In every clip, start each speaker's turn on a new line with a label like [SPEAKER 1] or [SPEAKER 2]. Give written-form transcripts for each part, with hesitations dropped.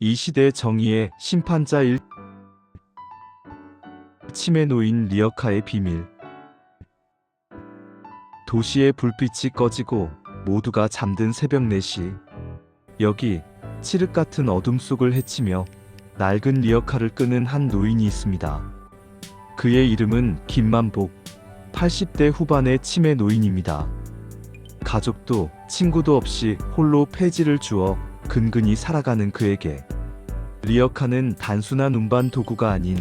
[SPEAKER 1] 이 시대 정의의 심판자일 치매 노인 리어카의 비밀. 도시의 불빛이 꺼지고 모두가 잠든 새벽 4시. 여기 칠흑 같은 어둠 속을 헤치며 낡은 리어카를 끄는 한 노인이 있습니다. 그의 이름은 김만복, 80대 후반의 치매 노인입니다. 가족도 친구도 없이 홀로 폐지를 주워 근근히 살아가는 그에게 리어카는 단순한 운반 도구가 아닌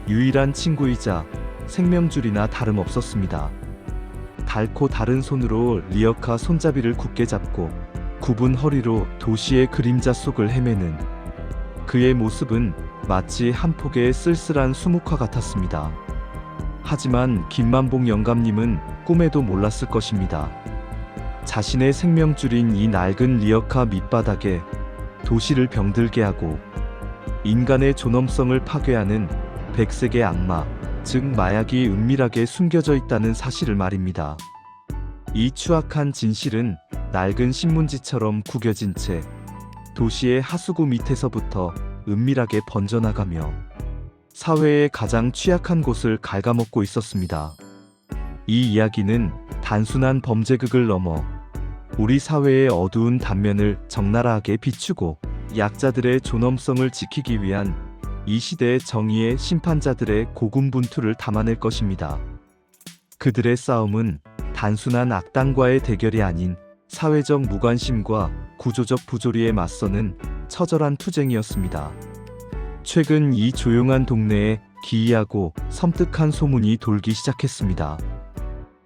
[SPEAKER 1] 유일한 친구이자 생명줄이나 다름없었습니다. 닳고 다른 손으로 리어카 손잡이를 굳게 잡고 굽은 허리로 도시의 그림자 속을 헤매는 그의 모습은 마치 한 폭의 쓸쓸한 수묵화 같았습니다. 하지만 김만복 영감님은 꿈에도 몰랐을 것입니다. 자신의 생명줄인 이 낡은 리어카 밑바닥에 도시를 병들게 하고 인간의 존엄성을 파괴하는 백색의 악마, 즉 마약이 은밀하게 숨겨져 있다는 사실을 말입니다. 이 추악한 진실은 낡은 신문지처럼 구겨진 채 도시의 하수구 밑에서부터 은밀하게 번져나가며 사회의 가장 취약한 곳을 갉아먹고 있었습니다. 이 이야기는 단순한 범죄극을 넘어 우리 사회의 어두운 단면을 적나라하게 비추고 약자들의 존엄성을 지키기 위한 이 시대의 정의의 심판자들의 고군분투를 담아낼 것입니다. 그들의 싸움은 단순한 악당과의 대결이 아닌 사회적 무관심과 구조적 부조리에 맞서는 처절한 투쟁이었습니다. 최근 이 조용한 동네에 기이하고 섬뜩한 소문이 돌기 시작했습니다.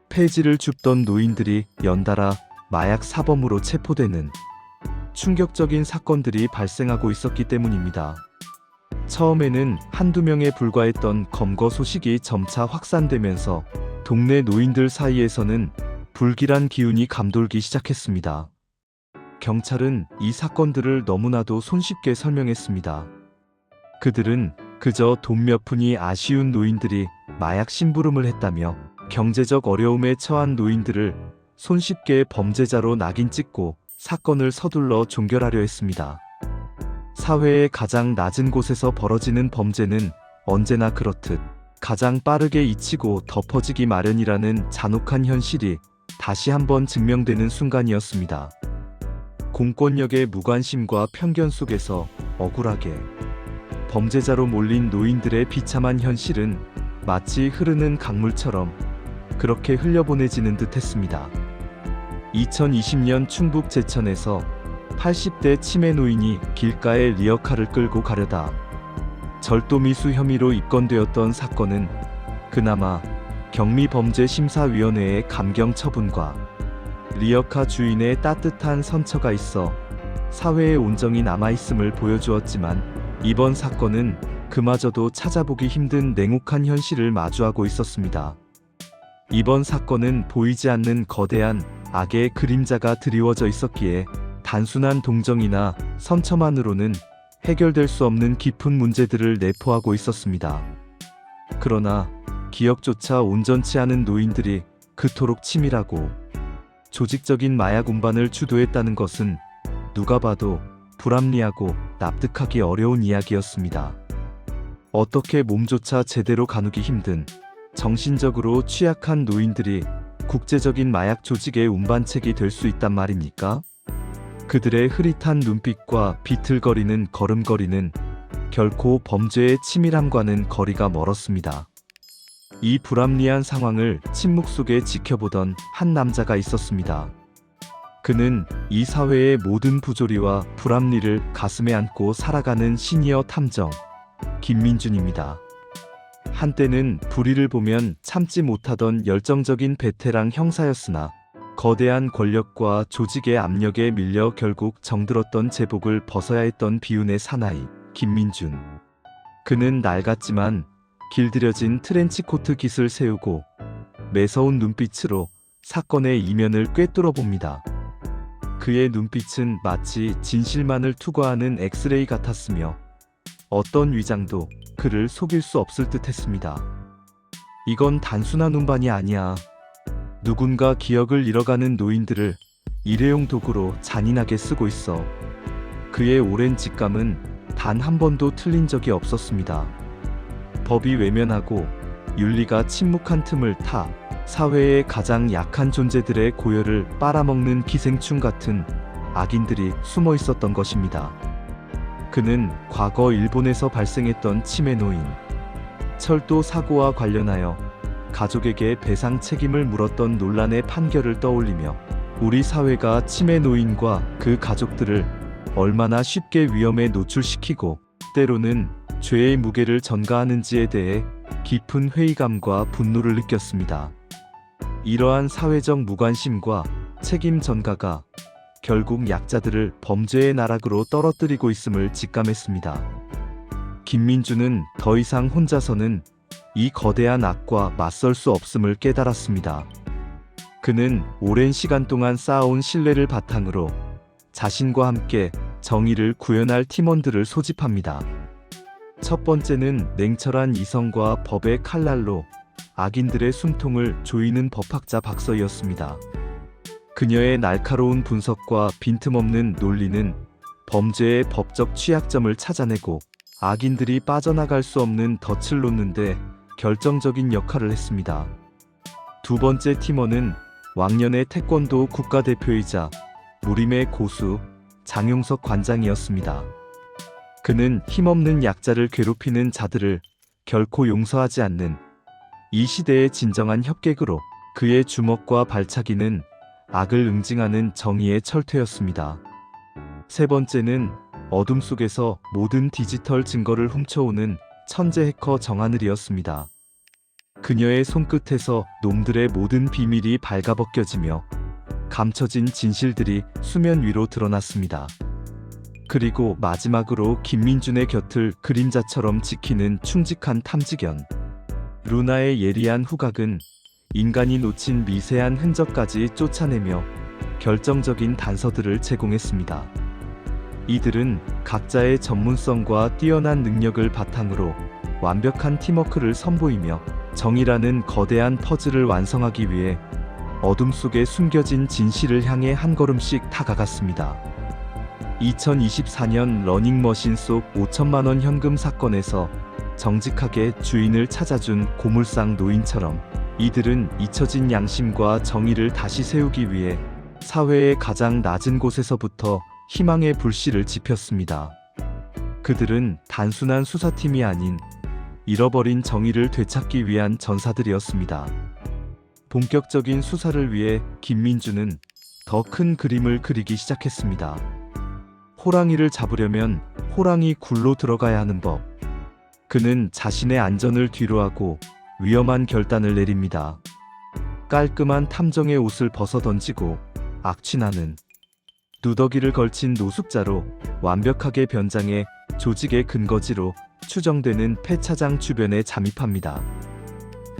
[SPEAKER 1] 폐지를 줍던 노인들이 연달아 마약 사범으로 체포되는 충격적인 사건들이 발생하고 있었기 때문입니다. 처음에는 한두 명에 불과했던 검거 소식이 점차 확산되면서 동네 노인들 사이에서는 불길한 기운이 감돌기 시작했습니다. 경찰은 이 사건들을 너무나도 손쉽게 설명했습니다. 그들은 그저 돈 몇 푼이 아쉬운 노인들이 마약 심부름을 했다며 경제적 어려움에 처한 노인들을 손쉽게 범죄자로 낙인 찍고 사건을 서둘러 종결하려 했습니다. 사회의 가장 낮은 곳에서 벌어지는 범죄는 언제나 그렇듯 가장 빠르게 잊히고 덮어지기 마련이라는 잔혹한 현실이 다시 한번 증명되는 순간이었습니다. 공권력의 무관심과 편견 속에서 억울하게 범죄자로 몰린 노인들의 비참한 현실은 마치 흐르는 강물처럼 그렇게 흘려보내지는 듯했습니다. 2020년 충북 제천에서 80대 치매 노인이 길가에 리어카를 끌고 가려다 절도미수 혐의로 입건되었던 사건은 그나마 경미범죄심사위원회의 감경 처분과 리어카 주인의 따뜻한 선처가 있어 사회의 온정이 남아있음을 보여주었지만 이번 사건은 그마저도 찾아보기 힘든 냉혹한 현실을 마주하고 있었습니다. 이번 사건은 보이지 않는 거대한 악의 그림자가 드리워져 있었기에 단순한 동정이나 선처만으로는 해결될 수 없는 깊은 문제들을 내포하고 있었습니다. 그러나 기억조차 온전치 않은 노인들이 그토록 치밀하고 조직적인 마약 운반을 주도했다는 것은 누가 봐도 불합리하고 납득하기 어려운 이야기였습니다. 어떻게 몸조차 제대로 가누기 힘든 정신적으로 취약한 노인들이 국제적인 마약 조직의 운반책이 될 수 있단 말입니까? 그들의 흐릿한 눈빛과 비틀거리는 걸음걸이는 결코 범죄의 치밀함과는 거리가 멀었습니다. 이 불합리한 상황을 침묵 속에 지켜보던 한 남자가 있었습니다. 그는 이 사회의 모든 부조리와 불합리를 가슴에 안고 살아가는 시니어 탐정 김민준입니다. 한때는 불의를 보면 참지 못하던 열정적인 베테랑 형사였으나 거대한 권력과 조직의 압력에 밀려 결국 정들었던 제복을 벗어야 했던 비운의 사나이 김민준. 그는 낡았지만 길들여진 트렌치코트 깃을 세우고 매서운 눈빛으로 사건의 이면을 꿰뚫어 봅니다. 그의 눈빛은 마치 진실만을 투과하는 엑스레이 같았으며 어떤 위장도 그를 속일 수 없을 듯 했습니다. 이건 단순한 운반이 아니야. 누군가 기억을 잃어가는 노인들을 일회용 도구로 잔인하게 쓰고 있어. 그의 오랜 직감은 단 한 번도 틀린 적이 없었습니다. 법이 외면하고 윤리가 침묵한 틈을 타 사회의 가장 약한 존재들의 고열을 빨아먹는 기생충 같은 악인들이 숨어 있었던 것입니다. 그는 과거 일본에서 발생했던 치매 노인, 철도 사고와 관련하여 가족에게 배상 책임을 물었던 논란의 판결을 떠올리며 우리 사회가 치매 노인과 그 가족들을 얼마나 쉽게 위험에 노출시키고 때로는 죄의 무게를 전가하는지에 대해 깊은 회의감과 분노를 느꼈습니다. 이러한 사회적 무관심과 책임 전가가 결국 약자들을 범죄의 나락으로 떨어뜨리고 있음을 직감했습니다. 김민주는 더 이상 혼자서는 이 거대한 악과 맞설 수 없음을 깨달았습니다. 그는 오랜 시간 동안 쌓아온 신뢰를 바탕으로 자신과 함께 정의를 구현할 팀원들을 소집합니다. 첫 번째는 냉철한 이성과 법의 칼날로 악인들의 숨통을 조이는 법학자 박서희였습니다. 그녀의 날카로운 분석과 빈틈없는 논리는 범죄의 법적 취약점을 찾아내고 악인들이 빠져나갈 수 없는 덫을 놓는데 결정적인 역할을 했습니다. 두 번째 팀원은 왕년의 태권도 국가대표이자 무림의 고수 장용석 관장이었습니다. 그는 힘없는 약자를 괴롭히는 자들을 결코 용서하지 않는 이 시대의 진정한 협객으로 그의 주먹과 발차기는 악을 응징하는 정의의 철퇴였습니다. 세 번째는 어둠 속에서 모든 디지털 증거를 훔쳐오는 천재 해커 정하늘이었습니다. 그녀의 손끝에서 놈들의 모든 비밀이 발가벗겨지며 감춰진 진실들이 수면 위로 드러났습니다. 그리고 마지막으로 김민준의 곁을 그림자처럼 지키는 충직한 탐지견 루나의 예리한 후각은 인간이 놓친 미세한 흔적까지 쫓아내며 결정적인 단서들을 제공했습니다. 이들은 각자의 전문성과 뛰어난 능력을 바탕으로 완벽한 팀워크를 선보이며 정의라는 거대한 퍼즐을 완성하기 위해 어둠 속에 숨겨진 진실을 향해 한 걸음씩 다가갔습니다. 2024년 러닝머신 속 5천만 원 현금 사건에서 정직하게 주인을 찾아준 고물상 노인처럼 이들은 잊혀진 양심과 정의를 다시 세우기 위해 사회의 가장 낮은 곳에서부터 희망의 불씨를 지폈습니다. 그들은 단순한 수사팀이 아닌 잃어버린 정의를 되찾기 위한 전사들이었습니다. 본격적인 수사를 위해 김민주는 더 큰 그림을 그리기 시작했습니다. 호랑이를 잡으려면 호랑이 굴로 들어가야 하는 법. 그는 자신의 안전을 뒤로하고 위험한 결단을 내립니다. 깔끔한 탐정의 옷을 벗어던지고 악취나는 누더기를 걸친 노숙자로 완벽하게 변장해 조직의 근거지로 추정되는 폐차장 주변에 잠입합니다.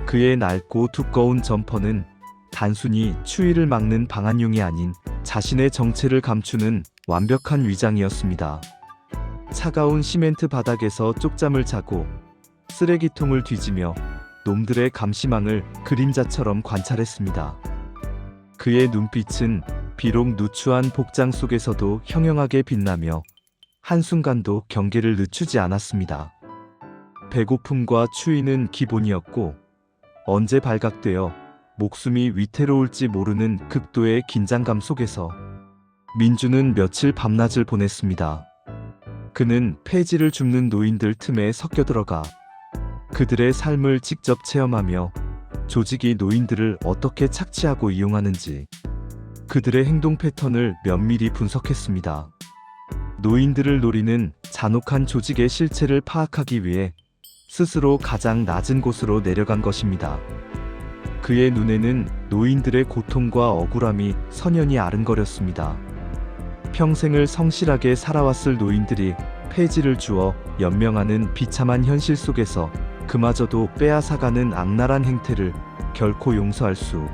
[SPEAKER 1] 그의 낡고 두꺼운 점퍼는 단순히 추위를 막는 방한용이 아닌 자신의 정체를 감추는 완벽한 위장이었습니다. 차가운 시멘트 바닥에서 쪽잠을 자고 쓰레기통을 뒤지며 놈들의 감시망을 그림자처럼 관찰했습니다. 그의 눈빛은 비록 누추한 복장 속에서도 형형하게 빛나며 한순간도 경계를 늦추지 않았습니다. 배고픔과 추위는 기본이었고 언제 발각되어 목숨이 위태로울지 모르는 극도의 긴장감 속에서 민주는 며칠 밤낮을 보냈습니다. 그는 폐지를 줍는 노인들 틈에 섞여들어가 그들의 삶을 직접 체험하며 조직이 노인들을 어떻게 착취하고 이용하는지 그들의 행동 패턴을 면밀히 분석했습니다. 노인들을 노리는 잔혹한 조직의 실체를 파악하기 위해 스스로 가장 낮은 곳으로 내려간 것입니다. 그의 눈에는 노인들의 고통과 억울함이 선연히 아른거렸습니다. 평생을 성실하게 살아왔을 노인들이 폐지를 주어 연명하는 비참한 현실 속에서 그마저도 빼앗아가는 악랄한 행태를 결코 용서할 수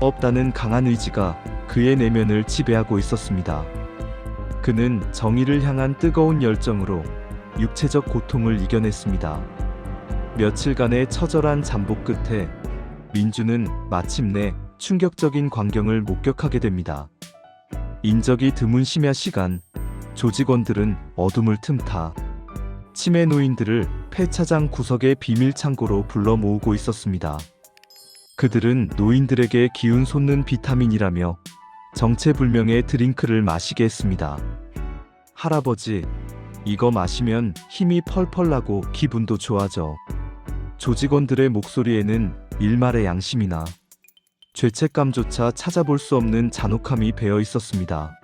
[SPEAKER 1] 없다는 강한 의지가 그의 내면을 지배하고 있었습니다. 그는 정의를 향한 뜨거운 열정으로 육체적 고통을 이겨냈습니다. 며칠간의 처절한 잠복 끝에 민주는 마침내 충격적인 광경을 목격하게 됩니다. 인적이 드문 심야 시간, 조직원들은 어둠을 틈타 치매 노인들을 폐차장 구석의 비밀 창고로 불러 모으고 있었습니다. 그들은 노인들에게 기운 솟는 비타민이라며 정체불명의 드링크를 마시게 했습니다. 할아버지, 이거 마시면 힘이 펄펄 나고 기분도 좋아져. 조직원들의 목소리에는 일말의 양심이나 죄책감조차 찾아볼 수 없는 잔혹함이 배어 있었습니다.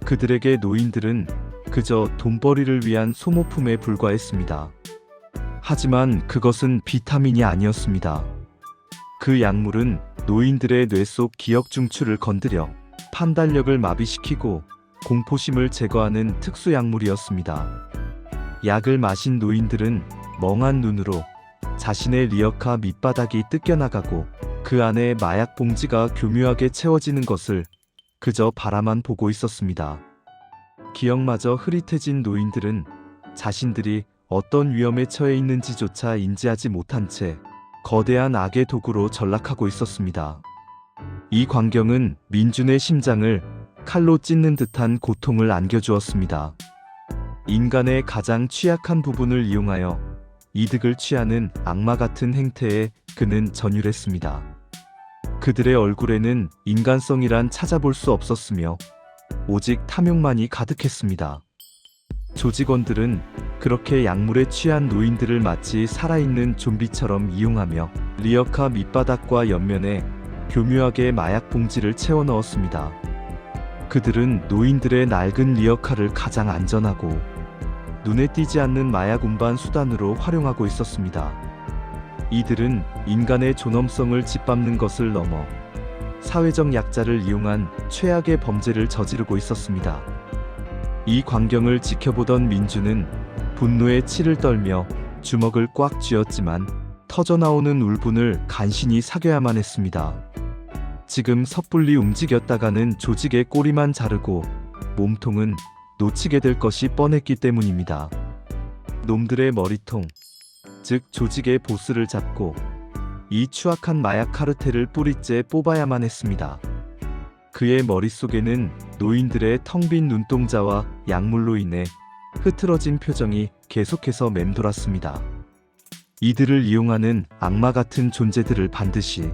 [SPEAKER 1] 그들에게 노인들은 그저 돈벌이를 위한 소모품에 불과했습니다. 하지만 그것은 비타민이 아니었습니다. 그 약물은 노인들의 뇌 속 기억 중추를 건드려 판단력을 마비시키고 공포심을 제거하는 특수 약물이었습니다. 약을 마신 노인들은 멍한 눈으로 자신의 리어카 밑바닥이 뜯겨나가고 그 안에 마약 봉지가 교묘하게 채워지는 것을 그저 바라만 보고 있었습니다. 기억마저 흐릿해진 노인들은 자신들이 어떤 위험에 처해 있는지조차 인지하지 못한 채 거대한 악의 도구로 전락하고 있었습니다. 이 광경은 민준의 심장을 칼로 찢는 듯한 고통을 안겨주었습니다. 인간의 가장 취약한 부분을 이용하여 이득을 취하는 악마 같은 행태에 그는 전율했습니다. 그들의 얼굴에는 인간성이란 찾아볼 수 없었으며 오직 탐욕만이 가득했습니다. 조직원들은 그렇게 약물에 취한 노인들을 마치 살아있는 좀비처럼 이용하며 리어카 밑바닥과 옆면에 교묘하게 마약 봉지를 채워 넣었습니다. 그들은 노인들의 낡은 리어카를 가장 안전하고 눈에 띄지 않는 마약 운반 수단으로 활용하고 있었습니다. 이들은 인간의 존엄성을 짓밟는 것을 넘어 사회적 약자를 이용한 최악의 범죄를 저지르고 있었습니다. 이 광경을 지켜보던 민주는 분노에 치를 떨며 주먹을 꽉 쥐었지만 터져나오는 울분을 간신히 삭여야만 했습니다. 지금 섣불리 움직였다가는 조직의 꼬리만 자르고 몸통은 놓치게 될 것이 뻔했기 때문입니다. 놈들의 머리통, 즉 조직의 보스를 잡고 이 추악한 마약 카르텔을 뿌리째 뽑아야만 했습니다. 그의 머릿속에는 노인들의 텅 빈 눈동자와 약물로 인해 흐트러진 표정이 계속해서 맴돌았습니다. 이들을 이용하는 악마 같은 존재들을 반드시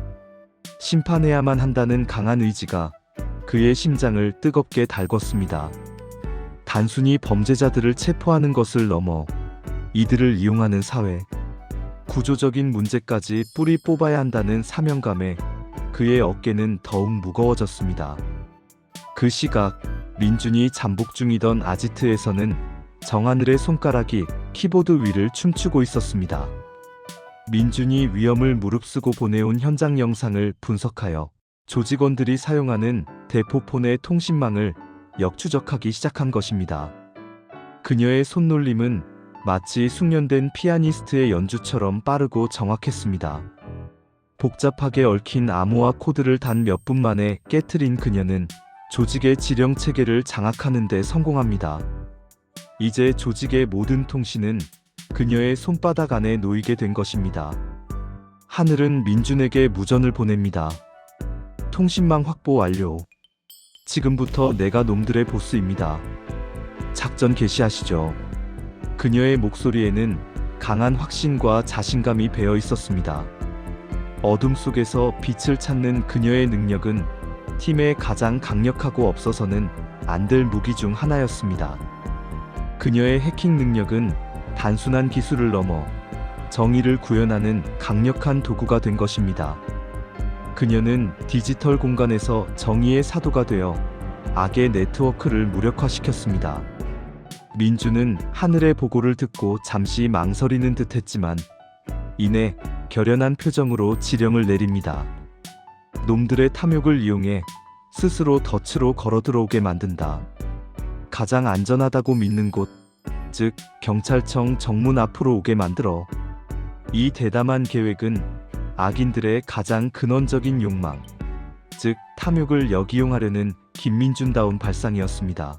[SPEAKER 1] 심판해야만 한다는 강한 의지가 그의 심장을 뜨겁게 달궜습니다. 단순히 범죄자들을 체포하는 것을 넘어 이들을 이용하는 사회, 구조적인 문제까지 뿌리 뽑아야 한다는 사명감에 그의 어깨는 더욱 무거워졌습니다. 그 시각 민준이 잠복 중이던 아지트에서는 정하늘의 손가락이 키보드 위를 춤추고 있었습니다. 민준이 위험을 무릅쓰고 보내온 현장 영상을 분석하여 조직원들이 사용하는 대포폰의 통신망을 역추적하기 시작한 것입니다. 그녀의 손놀림은 마치 숙련된 피아니스트의 연주처럼 빠르고 정확했습니다. 복잡하게 얽힌 암호화 코드를 단 몇 분 만에 깨트린 그녀는 조직의 지령 체계를 장악하는 데 성공합니다. 이제 조직의 모든 통신은 그녀의 손바닥 안에 놓이게 된 것입니다. 하늘은 민준에게 무전을 보냅니다. 통신망 확보 완료. 지금부터 내가 놈들의 보스입니다. 작전 개시하시죠. 그녀의 목소리에는 강한 확신과 자신감이 배어 있었습니다. 어둠 속에서 빛을 찾는 그녀의 능력은 팀의 가장 강력하고 없어서는 안 될 무기 중 하나였습니다. 그녀의 해킹 능력은 단순한 기술을 넘어 정의를 구현하는 강력한 도구가 된 것입니다. 그녀는 디지털 공간에서 정의의 사도가 되어 악의 네트워크를 무력화시켰습니다. 민주는 하늘의 보고를 듣고 잠시 망설이는 듯했지만 이내 결연한 표정으로 지령을 내립니다. 놈들의 탐욕을 이용해 스스로 덫으로 걸어들어오게 만든다. 가장 안전하다고 믿는 곳, 즉 경찰청 정문 앞으로 오게 만들어. 이 대담한 계획은 악인들의 가장 근원적인 욕망, 즉 탐욕을 역이용하려는 김민준다운 발상이었습니다.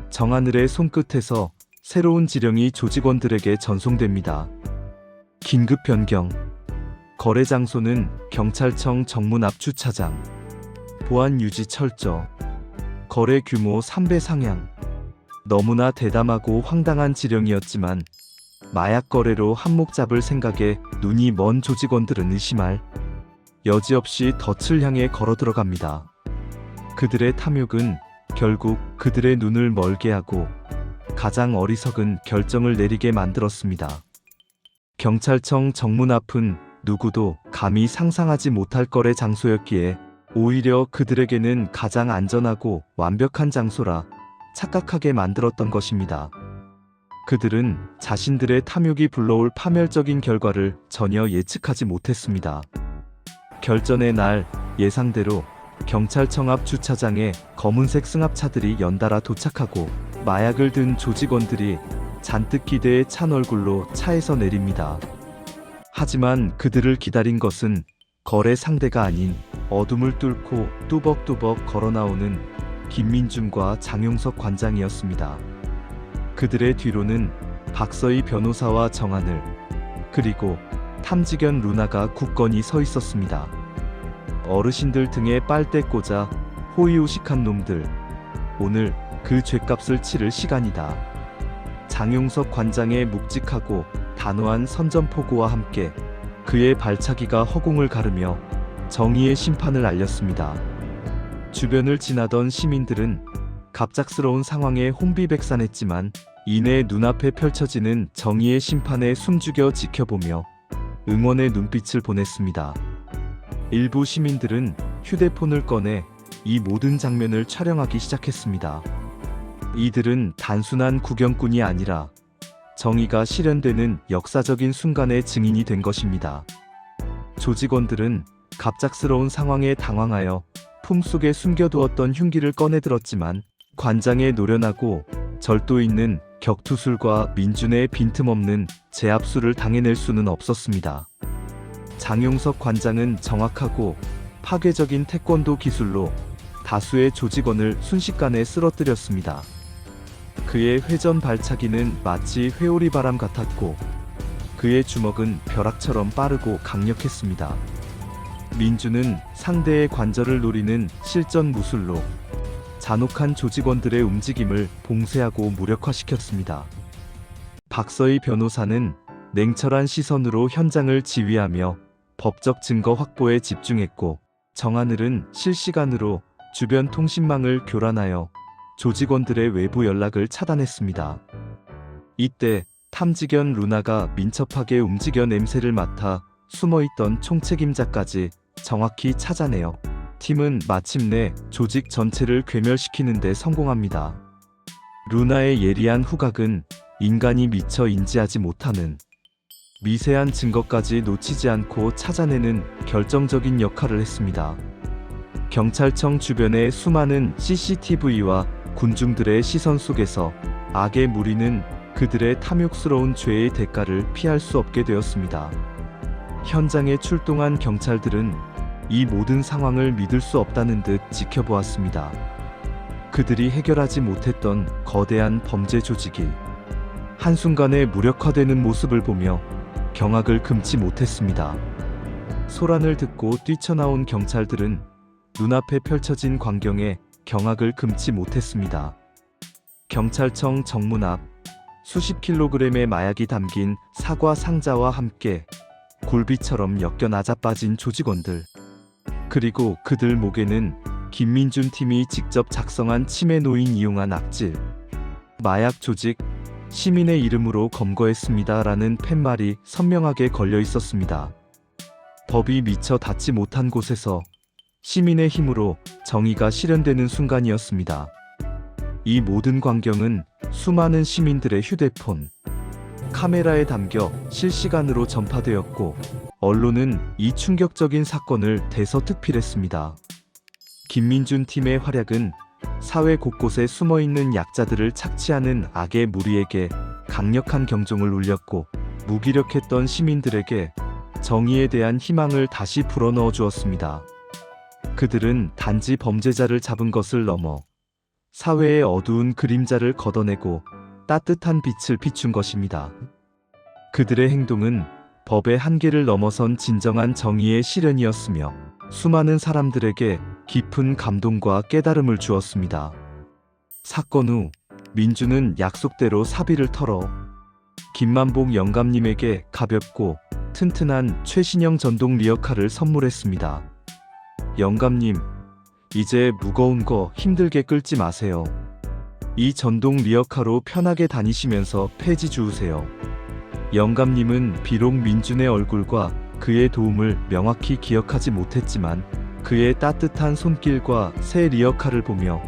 [SPEAKER 1] 정하늘의 손끝에서 새로운 지령이 조직원들에게 전송됩니다. 긴급 변경. 거래 장소는 경찰청 정문 앞 주차장. 보안 유지 철저. 거래 규모 3배 상향. 너무나 대담하고 황당한 지령이었지만 마약 거래로 한몫 잡을 생각에 눈이 먼 조직원들은 의심할 여지없이 덫을 향해 걸어 들어갑니다. 그들의 탐욕은 결국 그들의 눈을 멀게 하고 가장 어리석은 결정을 내리게 만들었습니다. 경찰청 정문 앞은 누구도 감히 상상하지 못할 거래 장소였기에 오히려 그들에게는 가장 안전하고 완벽한 장소라 착각하게 만들었던 것입니다. 그들은 자신들의 탐욕이 불러올 파멸적인 결과를 전혀 예측하지 못했습니다. 결전의 날, 예상대로 경찰청 앞 주차장에 검은색 승합차들이 연달아 도착하고 마약을 든 조직원들이 잔뜩 기대에 찬 얼굴로 차에서 내립니다. 하지만 그들을 기다린 것은 거래 상대가 아닌 어둠을 뚫고 뚜벅뚜벅 걸어나오는 김민준과 장용석 관장이었습니다. 그들의 뒤로는 박서희 변호사와 정하늘, 그리고 탐지견 루나가 굳건히 서 있었습니다. 어르신들 등에 빨대 꽂아 호의호식한 놈들, 오늘 그 죗값을 치를 시간이다. 장용석 관장의 묵직하고 단호한 선전포고와 함께 그의 발차기가 허공을 가르며 정의의 심판을 알렸습니다. 주변을 지나던 시민들은 갑작스러운 상황에 혼비백산했지만 이내 눈앞에 펼쳐지는 정의의 심판에 숨죽여 지켜보며 응원의 눈빛을 보냈습니다. 일부 시민들은 휴대폰을 꺼내 이 모든 장면을 촬영하기 시작했습니다. 이들은 단순한 구경꾼이 아니라 정의가 실현되는 역사적인 순간의 증인이 된 것입니다. 조직원들은 갑작스러운 상황에 당황하여 품속에 숨겨두었던 흉기를 꺼내들었지만 관장의 노련하고 절도 있는 격투술과 민준의 빈틈없는 제압술을 당해낼 수는 없었습니다. 장용석 관장은 정확하고 파괴적인 태권도 기술로 다수의 조직원을 순식간에 쓰러뜨렸습니다. 그의 회전 발차기는 마치 회오리 바람 같았고 그의 주먹은 벼락처럼 빠르고 강력했습니다. 민주는 상대의 관절을 노리는 실전 무술로 잔혹한 조직원들의 움직임을 봉쇄하고 무력화시켰습니다. 박서희 변호사는 냉철한 시선으로 현장을 지휘하며 법적 증거 확보에 집중했고 정하늘은 실시간으로 주변 통신망을 교란하여 조직원들의 외부 연락을 차단했습니다. 이때 탐지견 루나가 민첩하게 움직여 냄새를 맡아 숨어있던 총책임자까지 정확히 찾아내어 팀은 마침내 조직 전체를 괴멸시키는 데 성공합니다. 루나의 예리한 후각은 인간이 미처 인지하지 못하는 미세한 증거까지 놓치지 않고 찾아내는 결정적인 역할을 했습니다. 경찰청 주변의 수많은 CCTV와 군중들의 시선 속에서 악의 무리는 그들의 탐욕스러운 죄의 대가를 피할 수 없게 되었습니다. 현장에 출동한 경찰들은 이 모든 상황을 믿을 수 없다는 듯 지켜보았습니다. 그들이 해결하지 못했던 거대한 범죄 조직이 한순간에 무력화되는 모습을 보며 경악을 금치 못했습니다. 소란을 듣고 뛰쳐나온 경찰들은 눈앞에 펼쳐진 광경에 경악을 금치 못했습니다. 경찰청 정문 앞 수십 킬로그램의 마약이 담긴 사과 상자와 함께 굴비처럼 엮여 낮아빠진 조직원들, 그리고 그들 목에는 김민준 팀이 직접 작성한 치매 노인 이용한 악질, 마약 조직, 시민의 이름으로 검거했습니다 라는 팻말이 선명하게 걸려 있었습니다. 법이 미처 닿지 못한 곳에서 시민의 힘으로 정의가 실현되는 순간이었습니다. 이 모든 광경은 수많은 시민들의 휴대폰, 카메라에 담겨 실시간으로 전파되었고 언론은 이 충격적인 사건을 대서특필했습니다. 김민준 팀의 활약은 사회 곳곳에 숨어있는 약자들을 착취하는 악의 무리에게 강력한 경종을 울렸고 무기력했던 시민들에게 정의에 대한 희망을 다시 불어넣어 주었습니다. 그들은 단지 범죄자를 잡은 것을 넘어 사회의 어두운 그림자를 걷어내고 따뜻한 빛을 비춘 것입니다. 그들의 행동은 법의 한계를 넘어선 진정한 정의의 실현이었으며 수많은 사람들에게 깊은 감동과 깨달음을 주었습니다. 사건 후 민주는 약속대로 사비를 털어 김만복 영감님에게 가볍고 튼튼한 최신형 전동 리어카를 선물했습니다. 영감님, 이제 무거운 거 힘들게 끌지 마세요. 이 전동 리어카로 편하게 다니시면서 폐지 주우세요. 영감님은 비록 민준의 얼굴과 그의 도움을 명확히 기억하지 못했지만 그의 따뜻한 손길과 새 리어카를 보며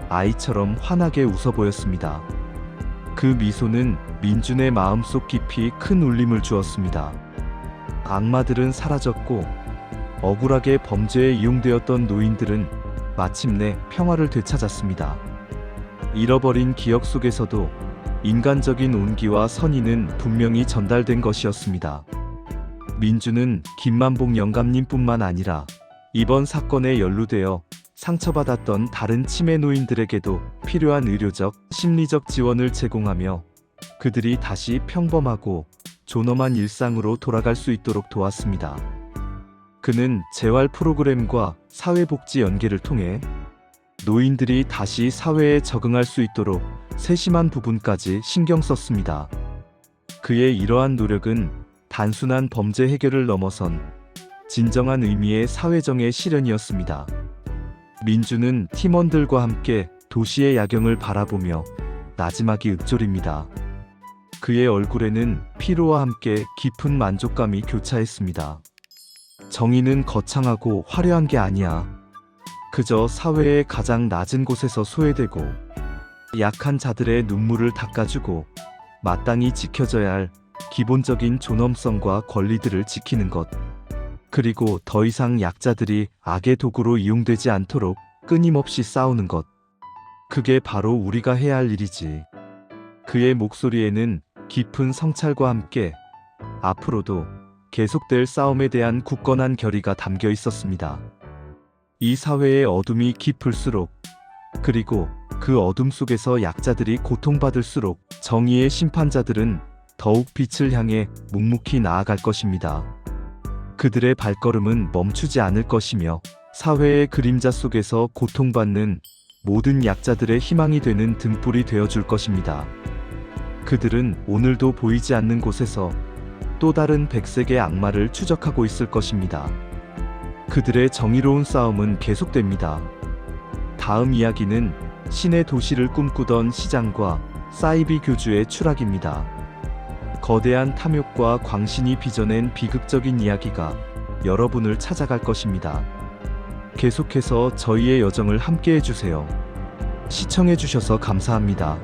[SPEAKER 1] 아이처럼 환하게 웃어 보였습니다. 그 미소는 민준의 마음속 깊이 큰 울림을 주었습니다. 악마들은 사라졌고 억울하게 범죄에 이용되었던 노인들은 마침내 평화를 되찾았습니다. 잃어버린 기억 속에서도 인간적인 온기와 선의는 분명히 전달된 것이었습니다. 민주는 김만복 영감님뿐만 아니라 이번 사건에 연루되어 상처받았던 다른 치매 노인들에게도 필요한 의료적, 심리적 지원을 제공하며 그들이 다시 평범하고 존엄한 일상으로 돌아갈 수 있도록 도왔습니다. 그는 재활 프로그램과 사회복지 연계를 통해 노인들이 다시 사회에 적응할 수 있도록 세심한 부분까지 신경 썼습니다. 그의 이러한 노력은 단순한 범죄 해결을 넘어선 진정한 의미의 사회정의 실현이었습니다. 민주는 팀원들과 함께 도시의 야경을 바라보며 나지막이 읊조립니다. 그의 얼굴에는 피로와 함께 깊은 만족감이 교차했습니다. 정의는 거창하고 화려한 게 아니야. 그저 사회의 가장 낮은 곳에서 소외되고 약한 자들의 눈물을 닦아주고 마땅히 지켜져야 할 기본적인 존엄성과 권리들을 지키는 것. 그리고 더 이상 약자들이 악의 도구로 이용되지 않도록 끊임없이 싸우는 것. 그게 바로 우리가 해야 할 일이지. 그의 목소리에는 깊은 성찰과 함께 앞으로도 계속될 싸움에 대한 굳건한 결의가 담겨 있었습니다. 이 사회의 어둠이 깊을수록, 그리고 그 어둠 속에서 약자들이 고통받을수록 정의의 심판자들은 더욱 빛을 향해 묵묵히 나아갈 것입니다. 그들의 발걸음은 멈추지 않을 것이며 사회의 그림자 속에서 고통받는 모든 약자들의 희망이 되는 등불이 되어줄 것입니다. 그들은 오늘도 보이지 않는 곳에서 또 다른 백색의 악마를 추적하고 있을 것입니다. 그들의 정의로운 싸움은 계속됩니다. 다음 이야기는 신의 도시를 꿈꾸던 시장과 사이비 교주의 추락입니다. 거대한 탐욕과 광신이 빚어낸 비극적인 이야기가 여러분을 찾아갈 것입니다. 계속해서 저희의 여정을 함께 해주세요. 시청해주셔서 감사합니다.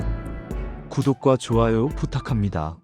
[SPEAKER 1] 구독과 좋아요 부탁합니다.